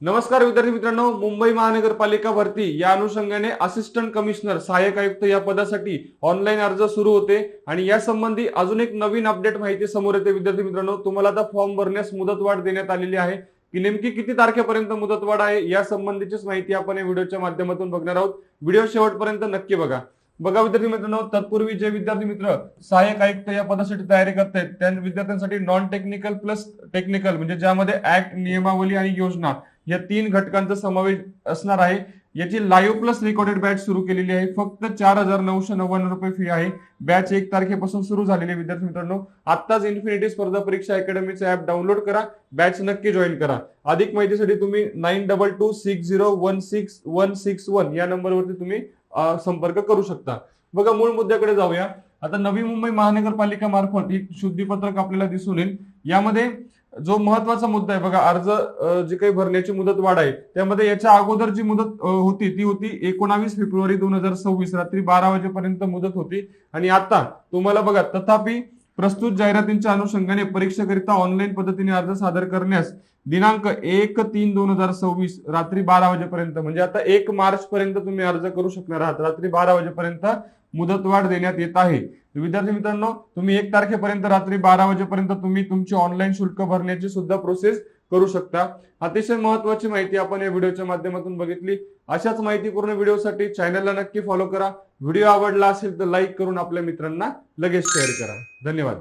नमस्कार विद्यार्थी मित्रांनो, मुंबई महानगरपालिका भरती या अनुषंगाने असिस्टंट कमिशनर सहाय्यक आयुक्त या पदासाठी ऑनलाईन अर्ज सुरू होते आणि या संबंधी अजून एक नवीन अपडेट माहिती समोर येते. विद्यार्थी मित्रांनो, तुम्हाला आता फॉर्म भरण्यास मुदतवाढ देण्यात आलेली आहे की नेमकी किती तारखेपर्यंत मुदतवाढ आहे या संबंधीचीच माहिती आपण या व्हिडिओच्या माध्यमातून बघणार आहोत. व्हिडिओ शेवटपर्यंत नक्की बघा. विद्यार्थी मित्रांनो, तत्पूर्वी जे विद्यार्थी मित्र सहाय्यक आयुक्त या पदासाठी तयारी करतायत त्या विद्यार्थ्यांसाठी नॉन टेक्निकल प्लस टेक्निकल म्हणजे ज्यामध्ये ऍक्ट, नियमावली आणि योजना या 3 घटकांचा समावेश असणार आहे. याची लाईव्ह प्लस रेकॉर्डेड बॅच सुरू केलेली आहे. फक्त 4,999 रुपये फी आहे. बॅच 1 तारखेपासून सुरू झालेली आहे. विद्यार्थी मित्रांनो, आत्ताच इन्फिनिटी स्पर्धा परीक्षा अकॅडमीचे ऍप डाउनलोड करा, बॅच नक्की जॉईन करा. अधिक माहितीसाठी तुम्ही 9226016161 या नंबरवरती तुम्ही संपर्क करू शकता. बघा, मूळ मुद्द्याकडे जाऊया. आता नवी मुंबई महानगरपालिका मार्फत एक शुद्धीपत्रक आपल्याला दिसून येईल. यामध्ये जो महत्वाचा मुद्दा आहे बघा, अर्ज जी काही भरण्याची मुदत वाढ आहे त्यामध्ये याच्या अगोदर जी मुदत होती ती होती 19 फेब्रुवारी 2026 रात्री 12 वाजेपर्यंत मुदत होती. आणि आता तुम्हाला बघा, तथापि प्रस्तुत जाहिरातींच्या अनुषंगाने परीक्षेकरिता ऑनलाईन पद्धतीने अर्ज सादर करण्यास दिनांक 1/3/2026 रात्री 12 वाजेपर्यंत म्हणजे आता 1 मार्च पर्यंत तुम्ही अर्ज करू शकणार आहात. रात्री 12 वाजेपर्यंत मुदतवाढ देण्यात येत आहे. विद्यार्थी मित्रांनो, तुम्ही 1 तारखेपर्यंत रात्री 12 वाजेपर्यंत तुम्ही तुमची ऑनलाईन शुल्क भरण्याची सुद्धा प्रोसेस करू शकता. अतिशय महत्वाची माहिती आपण या व्हिडिओच्या माध्यमातून बघितली. अशाच माहितीपूर्ण व्हिडिओसाठी चॅनलला नक्की फॉलो करा. व्हिडिओ आवडला असेल तर लाईक करून आपल्या मित्रांना लगेच शेअर करा. धन्यवाद.